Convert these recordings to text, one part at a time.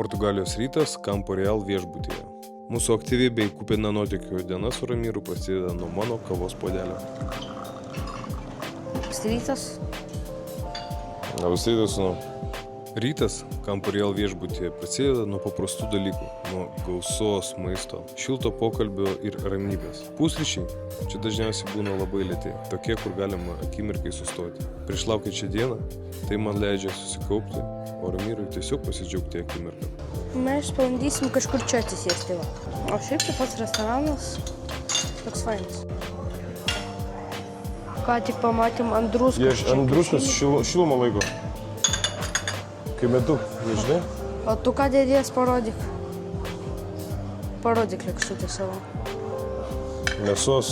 Portugalijos rytas Campo Real viešbutyje. Mūsų aktyvi bei kupina nuotykių diena su Ramyru prasideda nuo mano kavos puodelio. Rytas. Labas rytas, Rytas Campo Real viešbutyje prasideda nuo paprastų dalykų, nuo gausos maisto, šilto pokalbio ir ramybės. Pusryčiai čia dažniausiai būna labai lėti, tokie, kur galima akimirkai sustoti. Prieš laukiančią dieną tai man leidžia susikaupti, o Ramyrui tiesiog pasidžiaugti akimirką. Mes pabandysim kažkur čia atsisėsti. O šiaip čia pats restoranas toks fainas. Ką tik pamatėm ant druskos. Ant druskos šilumą laiko. Kaip metu, nežinai? O tu ką dėdės parodyk? Parodyk lėkštutę savo. Mėsos.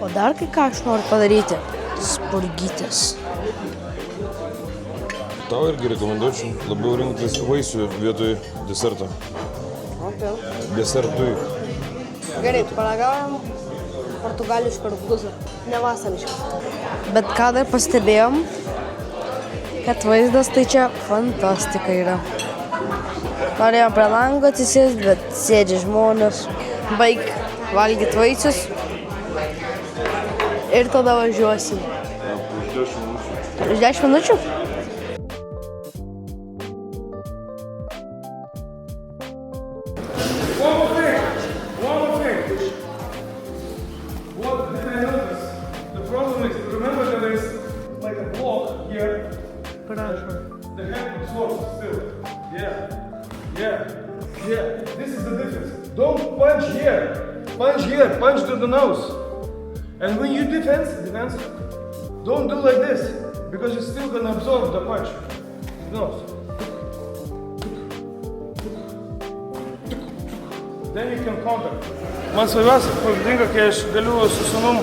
O dar kai ką aš noriu padaryti? Spurgytės. Tau irgi rekomenduočiau labiau rinktis vaisių vietoj deserto. Desertui. Gerai, paragaujam portugališką arbūzą, ne vasarišką. Bet ką dar pastebėjom, kad vaizdas tai čia fantastika yra. Norėjom prie lango atsisėsti, bet sėdži žmonės. Baig valgyti vaisius ir tada važiuosim. Už 10 minučių? The head absorbs still. Yeah. This is the difference. Don't punch here. Punch here. Punch to the nose. And when you defense, don't do like this because you're still gonna absorb the punch. Nose. Then you can counter. Man svarbiausia patinka, kai aš galiu su sūnum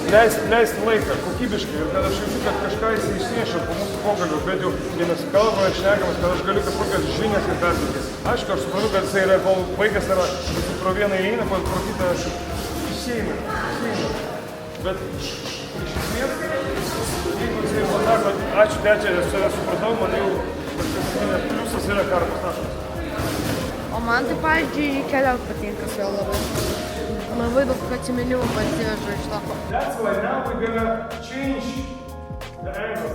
leisti laiką kokybiškai ir kad aš jaučiu, kad kažką jis išsineša po mūsų pokalbio, bet jau vienas kalba, šnekamas, kad aš galiu kažkokias žinias ir perduoti. Aišku, aš suprantu, kad jisai yra, kol vaikas yra, jis pro vieną įeina, pro kitą aš išeina. Bet iš esmės, jeigu jisai pasako, ačiū tėčia, aš save supratau, man jau pliusas yra kartos taškas. O man tai, pavyzdžiui, keliauti patinka su juo labai. Labai daug atsiminimų parsivežu iš to. That's why now we're gonna change the angle.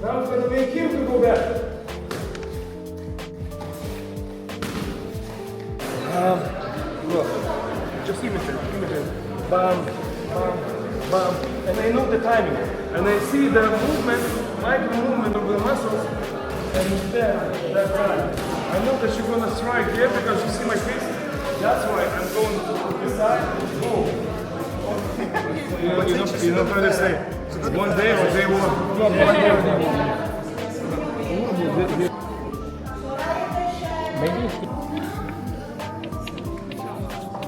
Now we're gonna make him to go back. Look, just imitate. Bam, bam, bam. And I know the timing. And I see the movement, micro movement of the muscles. And then, that time. I know that you're gonna strike here because you see my face. That's why I'm going to this side. Boom. You know how they say. One day or day one.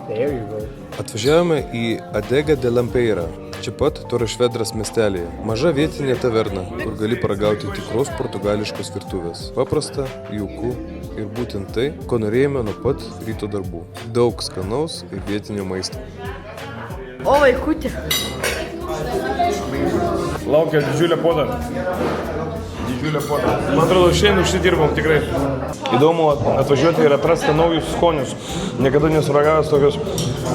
There you go. Atvažiavome į Adega de Lampeira, čia pat Torrešvedras miestelyje. Maža vietinė taverna, kur gali paragauti tikros portugališkos virtuvės. Paprasta, jauku ir būtent tai, ko norėjome nuo pat ryto darbų. Daug skanaus ir vietinio maisto. O, vaikutė. Laukia didžiulė puoda. Man atrodo, šiandien užsidirbom tikrai. Įdomu atvažiuoti ir atrasti naujus skonius. Niekada nesuragavęs tokius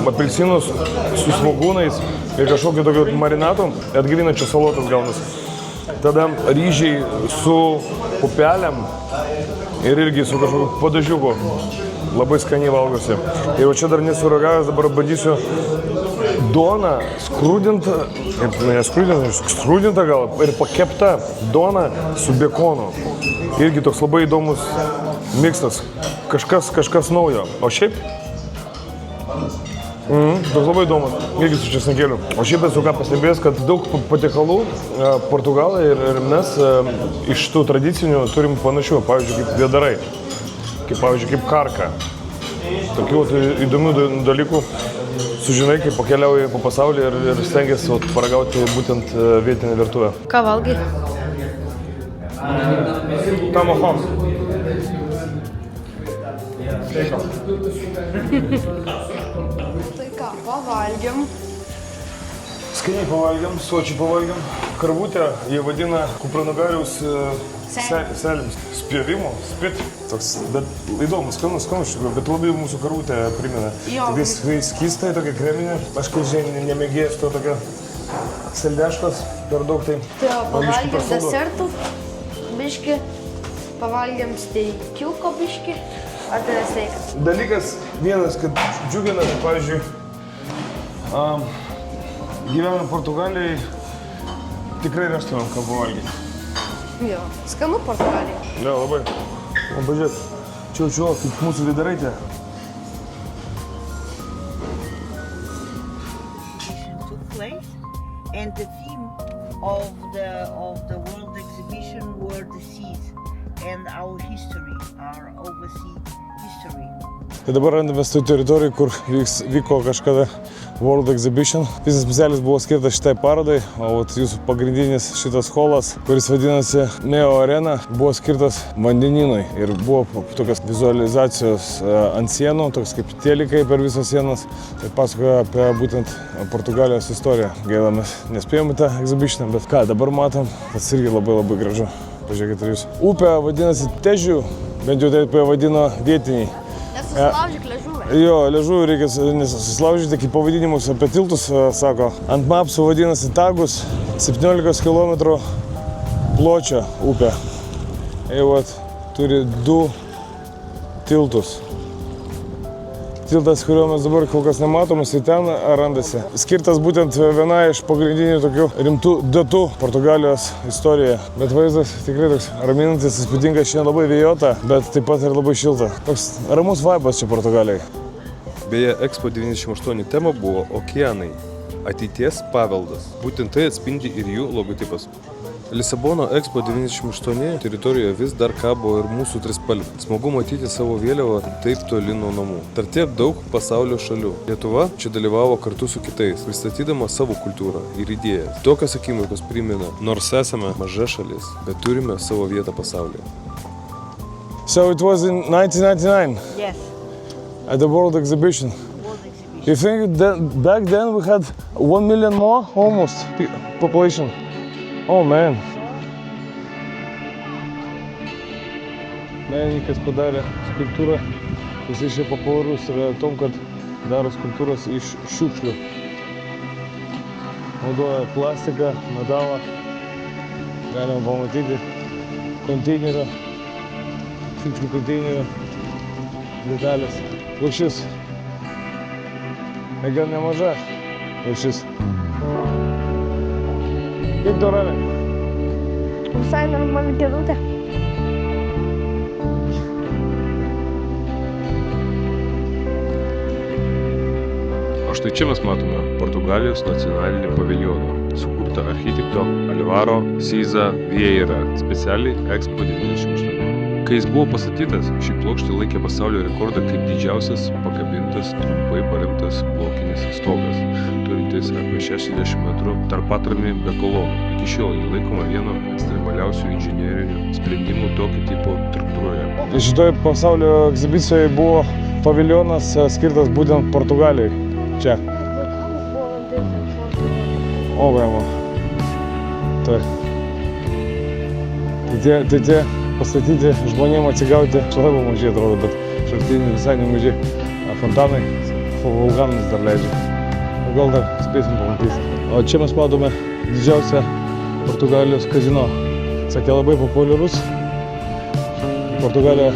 apelsinus su svogūnais ir kažkokiu tokiu marinatų, atgyvinančių salotas gaunasi. Tada ryžiai su pupelėm ir irgi su kažkokiu padažiuku. Labai skaniai valgosi. Ir čia dar nesuragavęs, dabar bandysiu doną skrudintą gal ir pakeptą doną su bekonu. Irgi toks labai įdomus miksas. Kažkas naujo. O šiaip? Toks labai įdomus. Irgi su česnakėliu. O šiaip esu ką pastebėjęs, kad daug patiekalų Portugalai ir mes iš tų tradicinių turim panašių. Pavyzdžiui, kaip vėdarai. Pavyzdžiui, kaip karka. Tokių įdomių dalykų sužinai, kai pakeliauji po pasaulį ir stengiasi paragauti būtent vietinę virtuvę. Ką valgai? Tomahawk. Tai ką, pavalgėm. skaniai pavalgėm, sočiai pavalgėm. Karvutę jie vadina kupranugariaus selims. Spjovimo, spit. Toks, bet įdomus, skanus iš tikrųjų, bet labai mūsų karvutę primena. Tikrai skystai, tokia kreminė. Aš kai žinai, nemėgėjęs to tokio saldeškos, per daug tai. Tai pavalgėm desertų biški, pavalgėm steikiuko biški, ar tai steikas? Dalykas vienas, kad džiugina, tai pavyzdžiui, gyvenant Portugalijai, tikrai rastumėm ką pavalgyti. Jo, skanu Portugalijai. Ne, labai. O pažiūrėt, čia, kaip mūsų vidaraitė. Took place, and the theme of the world exhibition were the seas and our history, our overseas history. Tai dabar randamės toj teritorijai, kur vyko kažkada World Exhibition. Visas miestelis buvo skirtas šitai parodai, o jūsų pagrindinis šitas holas, kuris vadinasi Neo Arena, buvo skirtas vandeninui. Ir buvo tokios vizualizacijos ant sienų, toks kaip telikai per visas sienas. Tai pasakoja apie būtent Portugalijos istoriją. Gaila, mes nespėjome tą exhibitioną, bet ką dabar matom, tas irgi labai gražu. Pažiūrėkite jūs. Upė vadinasi Težių, bent jau taip vadino vietiniai. Nesusilaužyk liežuvį. Jo, liežuvį reikia susilaužyti, kaip pavadinimus apie tiltus sako. Ant mapsų vadinasi Tagus, 17 km pločio upė. Vat, turi 2 tiltus. Tiltas, kurio mes dabar kol kas nematomas, tai ten randasi. Skirtas būtent viena iš pagrindinių tokių rimtų datų Portugalijos istorijoje. Bet vaizdas tikrai toks raminantis, įspūdingas, šiandien labai vėjota, bet taip pat ir labai šilta. Toks ramus vaibas čia Portugalijai. Beje, Expo 98 tema buvo okeanai – ateities paveldas. Būtent tai atspindi ir jų logotipas. Lisabono Expo 98 teritorijoje vis dar kabo ir mūsų trispalvė. Smagu matyti savo vėliavą taip toli nuo namų. Tarp tiek daug pasaulio šalių. Lietuva čia dalyvavo kartu su kitais, pristatydama savo kultūrą ir idėjas. Tokios akimirkos primena, nors esame maža šalis, bet turime savo vietą pasaulyje. So it was in 1999 Yes, at the World Exhibition. world exhibition. You think that back then we had 1 million more, almost, population? Oh man. Menininkas padarė skulptūrą, jis čia populiarus yra tom, kad daro skulptūras iš šiukšlių. Naudoja plastiką, metalą, galima pamatyti konteinerio, šiukšlių konteinerio detalės. Lūkšis. Gal nemaža lūkšis. Kaip dorami? Visai normali kėdutė. O štai čia mes matome Portugalijos nacionalinį paviljoną, sukurtą architekto Alvaro Siza Vieira, specialiai Expo 98. Kai jis buvo pastatytas, ši plokštė laikė pasaulio rekordą kaip didžiausias pakabintas, trumpai paremtas blokinis stogas, turintis apie 60 metrų tarpatrami be kolonų. Iki šiol jį laikoma vienu ekstremaliausių inžinierinių sprendimų tokio tipo struktūroje. Šitoje pasaulio egzibicijoje buvo paviljonas skirtas būtent Portugalijai. Čia. O, galima. Tai tie pastatyti žmonėm atsigauti, čia labai mažiai atrodo, bet šaltiniai visai nemažiai. Fontanai, vulkanas dar leidžia. Gal dar spėsim pamatyti. O čia mes matome didžiausią Portugalijos kazino. Sakė, labai populiarus. Portugalija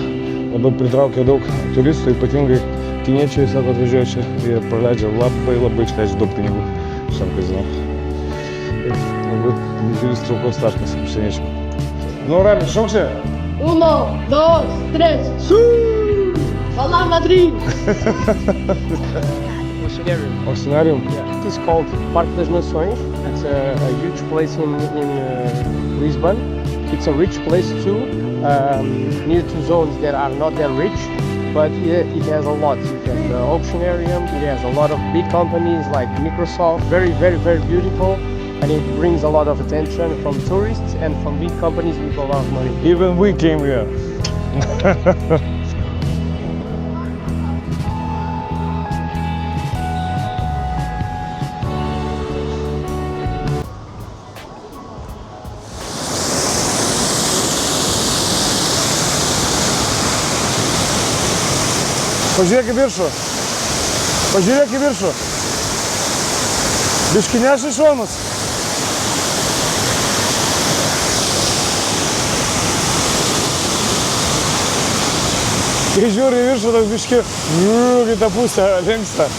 labai pritraukia daug turistų, ypatingai kiniečiai, sako, atvažiuoja čia ir praleidžia labai išleidžia daug pinigų šiam kazino. Ir labai didžiulis traukos taškas užsieniečiam. Nu, Rami, šauksi? 1, 2, 3. Olá, Madrid! Oceanarium? It is called Parque das Nações. It's a huge place in Lisbon. It's a rich place too, near to zones that are not that rich, but it has a lot. It has the Oceanarium, it has a lot of big companies like Microsoft. Very, very, very beautiful, and it brings a lot of attention from tourists and from big companies with a lot of money. Even we came here. Pažiūrėk į viršų. Pažiūrėk į viršų. Biški neš į šonus. Kai žiūri į viršų, toks biški į tą pusę linksta.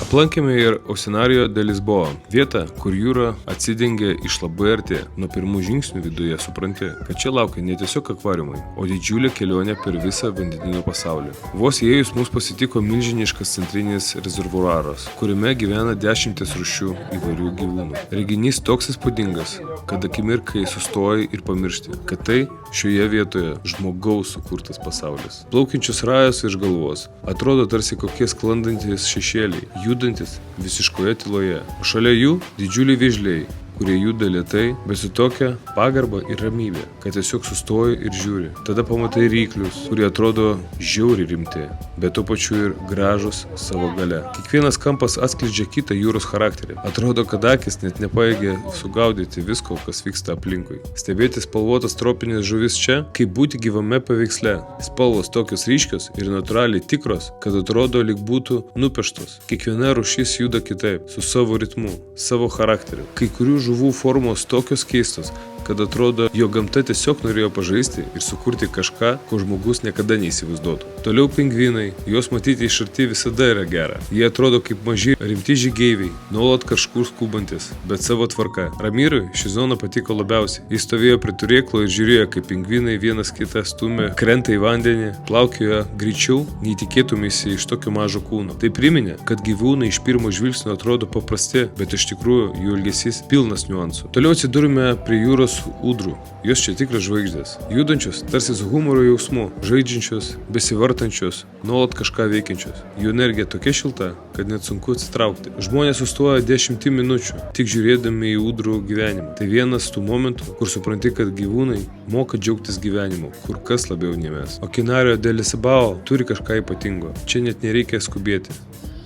Aplankėme ir Oceanario de Lisboa, vietą, kur jūra atsidengia iš labai arti. Nuo pirmų žingsnių viduje supranti, kad čia laukia ne tiesiog akvariumai, o didžiulė kelionė per visą vandenyno pasaulį. Vos įėjus mus pasitiko milžiniškas centrinis rezervuaras, kuriame gyvena 10 rūšių įvairių gyvūnų. Reginys toks įspūdingas, kad akimirkai sustoji ir pamiršti, kad tai šioje vietoje žmogaus sukurtas pasaulis. Plaukiančios rajos virš galvos atrodo tarsi kokie sklandantis šešėliai, judantis visiškoje tyloje, o šalia jų didžiuliai vėžliai, kurie juda lėtai, bet su tokia pagarba ir ramybė, kad tiesiog sustoji ir žiūri. Tada pamatai ryklius, kurie atrodo žiauriai rimti, bet tuo pačiu ir gražus savo gale. Kiekvienas kampas atskleidžia kitą jūros charakterį. Atrodo, kad akis net nepajėgia sugaudyti visko, kas vyksta aplinkui. Stebėti spalvotas tropinės žuvis čia, kaip būti gyvame paveiksle. Spalvos tokios ryškios ir natūraliai tikros, kad atrodo, lyg būtų nupieštos. Kiekviena rūšis juda kitaip, su savo ritmu, savo charakteriu. Kai kurių žuvų formos tokios keistos, kad atrodo, jo gamta tiesiog norėjo pažaisti ir sukurti kažką, ko žmogus niekada neįsivaizduotų. Toliau pingvinai, juos matyti iš arti visada yra gera. Jie atrodo kaip maži rimti žygeiviai, nuolat kažkur skubantis, bet savo tvarka. Ramirui ši zona patiko labiausiai. Jis stovėjo prie turėklo ir žiūrėjo, kaip pingvinai vienas kitą stumia, krenta į vandenį, plaukioja greičiau, nei tikėtumėsi iš tokio mažo kūno. Tai priminė, kad gyvūnai iš pirmo žvilgsnio atrodo paprasti, bet iš tikrųjų jų elgesys pilnas niuansų. Toliau atsidūrime prie jūros ūdrų. Jos čia tikras žvaigždės. Judančios, tarsi su humoro jausmu, žaidžiančios, besivartančios, nuolat kažką veikiančios. Jų energija tokia šilta, kad net sunku atsitraukti. Žmonės sustoja 10 minučių, tik žiūrėdami į ūdrų gyvenimą. Tai vienas tų momentų, kur supranti, kad gyvūnai moka džiaugtis gyvenimu, kur kas labiau nei mes. Oceanario de Lisboa turi kažką ypatingo. Čia net nereikia skubėti.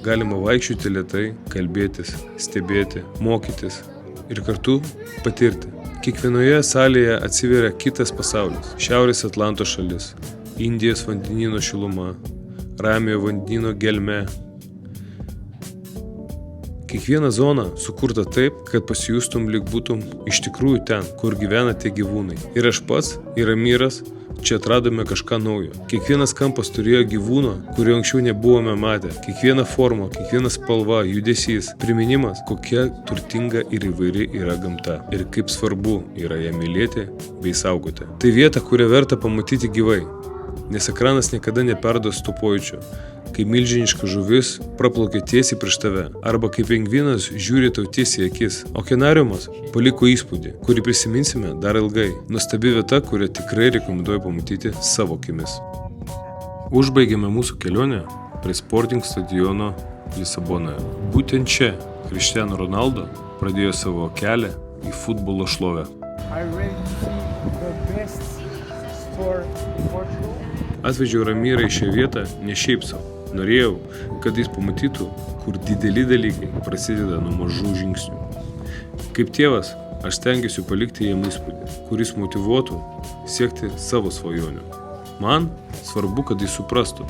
Galima vaikščioti lėtai, kalbėtis, stebėti, mokytis ir kartu patirti. Kiekvienoje salėje atsiveria kitas pasaulis. Šiaurės Atlanto šalis, Indijos vandenyno šiluma, Ramiojo vandenyno gelmė. Kiekviena zona sukurta taip, kad pasijustum lyg būtum iš tikrųjų ten, kur gyvena tie gyvūnai. Ir aš pats, ir Ramiras čia atradome kažką naujo. Kiekvienas kampas turėjo gyvūną, kurio anksčiau nebuvome matę. Kiekviena forma, kiekviena spalva, judesys, priminimas, kokia turtinga ir įvairi yra gamta. Ir kaip svarbu yra ją mylėti bei saugoti. Tai vieta, kurią verta pamatyti gyvai. Nes ekranas niekada neperduos tų pojūčių. Kai milžiniška žuvis praplaukia tiesiai prieš tave, arba kai pingvinas žiūri tau tiesiai į akis. Oceanariumas paliko įspūdį, kurį prisiminsime dar ilgai. Nuostabi vieta, kurią tikrai rekomenduoju pamatyti savo akimis. Užbaigėme mūsų kelionę prie Sporting stadiono Lisabonoje. Būtent čia Cristiano Ronaldo pradėjo savo kelią į futbolo šlovę. Atvedžiau Ramirą į šią vietą ne šiaip sau. Norėjau, kad jis pamatytų, kur dideli dalykai prasideda nuo mažų žingsnių. Kaip tėvas, aš stengiuosi palikti jam įspūdį, kuris motyvuotų siekti savo svajonių. Man svarbu, kad jis suprastų,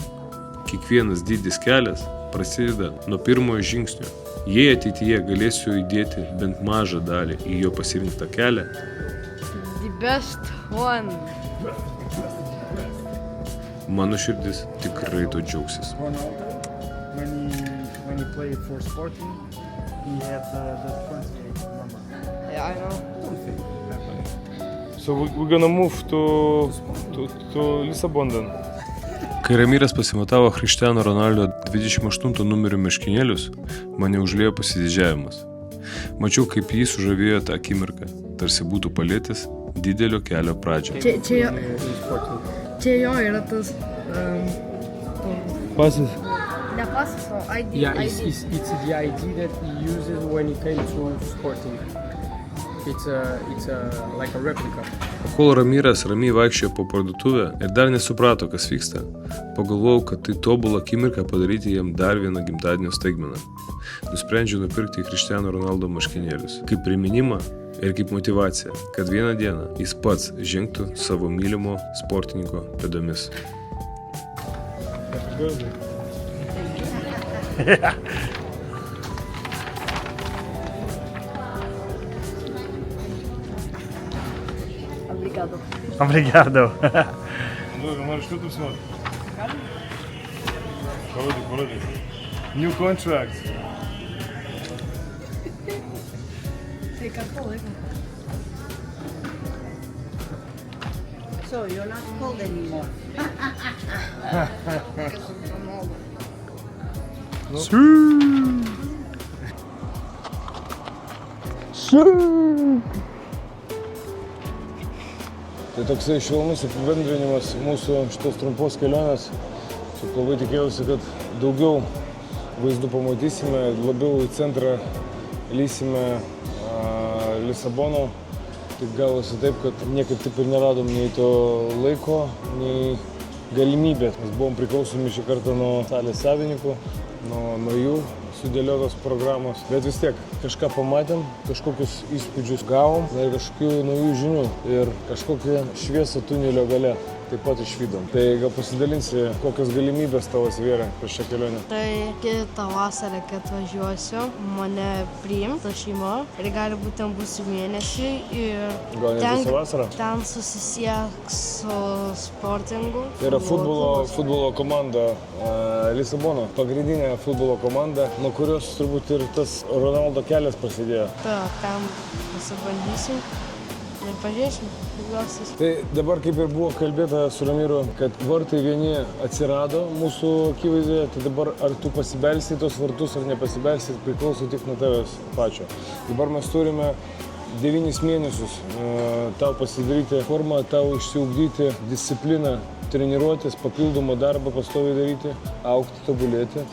kiekvienas didis kelias prasideda nuo pirmojo žingsnio. Jei ateityje galėsiu įdėti bent mažą dalį į jo pasirinktą kelią, The best one. mano širdis tikrai to džiaugsis. Ronaldo, when he played for Sporting, he had the 28 number. Yeah, I know. So we're gonna move to Lisbon then. Kai Ramiras pasimatavo Cristiano Ronaldo 28 numerio marškinėlius, mane užliejo pasididžiavimas. Mačiau, kaip jį sužavėjo tą akimirką, tarsi būtų palėtęs didelio kelio pradžią. Čia jo yra tas... Pasas. Ne pasas, o ID. Yeah, it's the ID that he uses when he came to Sporting. It's like a replica. Kol Ramiras ramiai vaikščiojo po parduotuvę ir dar nesuprato, kas vyksta, pagalvojau, kad tai tobula akimirka padaryti jam dar vieną gimtadienio staigmeną. Nusprendžiau nupirkti Cristiano Ronaldo marškinėlius, kaip priminimą ir kaip motyvacija, kad vieną dieną jis pats žengtų savo mylimo sportininko pėdomis. Obrigado. Obrigado. Можеш тут смотри. Породи. New contract. So you're not cold anymore. Tai toksai švelnus apibendrinimas mūsų šitos trumpos kelionės. Šiaip labai tikėjausi, kad daugiau vaizdų pamatysime, labiau į centrą lysime Lisabono. Tik gavosi taip, kad niekaip taip ir neradom nei to laiko, nei galimybės. Mes buvom priklausomi šį kartą nuo salės savininkų, nuo jų sudėliotos programos. Bet vis tiek kažką pamatėm, kažkokius įspūdžius gavom ir kažkokių naujų žinių ir kažkokią šviesą tunelio gale taip pat išvydom. Tai gal pasidalinsi, kokios galimybės tavo atsivėrė per šią kelionę? Tai kitą vasarą, kai atvažiuosiu, mane priims ta šeima ir gali būti ten bus mėnesiai ir Gal net visą vasarą? Ten susisieks su sportingu. Tai yra futbolo komanda Lisabono, pagrindinė futbolo komanda, nuo kurios turbūt ir tas Ronaldo kelias prasidėjo. Tai ten pasibandysim ir pažiūrėsim. Tai dabar kaip ir buvo kalbėta su Ramiru, kad vartai vieni atsirado mūsų akivaizdoje, tai dabar ar tu pasibelsi į tos vartus ar nepasibelsi, priklauso tik nuo tavęs pačio. Dabar mes turime 9 mėnesius tau pasidaryti formą, tau išsiugdyti discipliną, treniruotis, papildomą darbą pastoviai daryti, augti, tobulėti.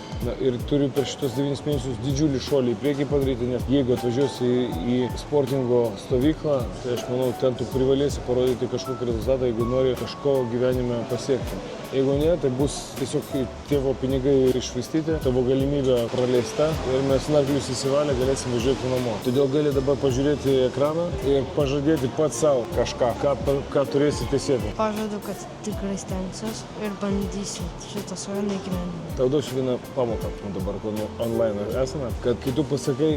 Ir turiu per šitos 9 mėnesius didžiulį šuolį į priekį padaryti, nes jeigu atvažiuosi į sportingo stovyklą, tai aš manau, ten tu privalėsi parodyti kažkokį rezultatą, jeigu nori kažko gyvenime pasiekti. Jeigu ne, tai bus tiesiog tėvo pinigai iššvaistyti, tavo galimybė praleista ir mes narklius įsivalę galėsim važiuoti namo. Todėl gali dabar pažiūrėti į ekraną ir pažadėti pats savo kažką, ką turėsi tiesėti. Pažadu, kad tikrai stengsiuos ir bandysiu šitą svajonę įgyvendinti. Tau duosiu vieną pamoką, dabar online esame, kad kai tu pasakai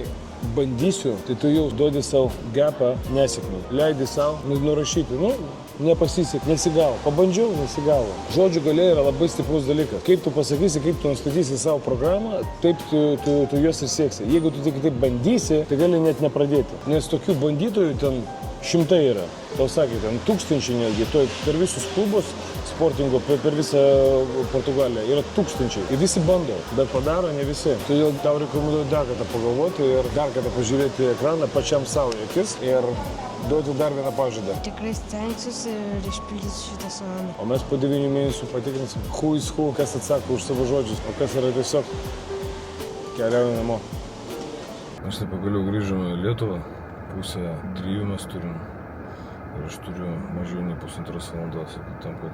bandysiu, tai tu jau duodi savo gapą nesėkmei. Leidi savo nurašyti, nepasisek, nesigavo. Pabandžiau, nesigavo. Žodžių galia yra labai stiprus dalykas. Kaip tu pasakysi, kaip tu nustatysi savo programą, taip tu juos ir sieksi. Jeigu tu tik taip bandysi, tai gali net nepradėti. Nes tokių bandytojų ten šimtai yra. Tau sakė, ten tūkstančiai netgi. Per visus klubus sportingo, per visą Portugaliją yra tūkstančiai. Ir visi bando, bet padaro ne visi. Todėl tau rekomenduoju dar kartą pagalvoti ir dar kartą pažiūrėti ekraną pačiam savo į akis ir duoti dar vieną pažadą. Tikrai stengsiuosi ir išpildysiu šitą svajonę. O mes po 9 mėnesių patikrinsim, who is who, kas atsako už savo žodžius, o kas yra tiesiog keliauja namo. Mes taip pagaliau grįžome į Lietuvą, pusę 3 mes turim. Ir aš turiu mažiau nei 1,5 valandos tam, kad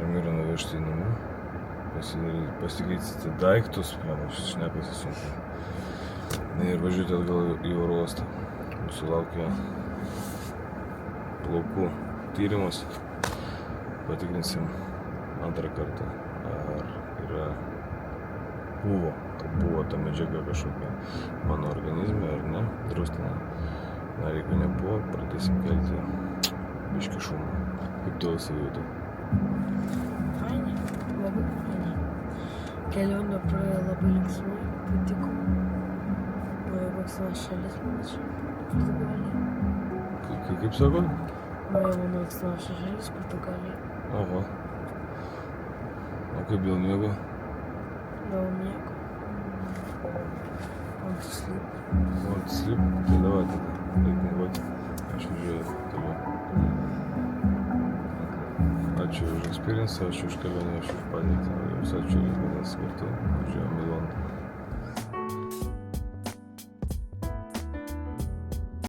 Ramirą nuvežti į namą, pasikeisyti daiktus, šnekasi sunku. Ir važiuoti atgal į oro uostą. Mūsų laukia plaukų tyrimas. Patikrinsim antrą kartą, ar buvo ta medžiaga kažkokia mano organizme ar ne, draustinė. Ar jeigu nebuvo, pradėsim kelti biškį šumą. Kaip tavo savijauta? Fainai, labai fainai. Kelionė praėjo labai linksmai, patiko. Nuėjau mėgstamas šalis, manačiau, Portugalija. Kaip sako? Nuėjau mėgstamas šalis, Portugalija. Aha. O kaip dėl miego? Dėl miego. Want to sleep. Want to sleep? Tai davai tada. Eik miegoti. Aš važiuoju toliau. Ačiū už experience, ačiū už kelionę, ačiū už padėtį. Jums ačiū, kad mes kartu važiuojam į Londoną.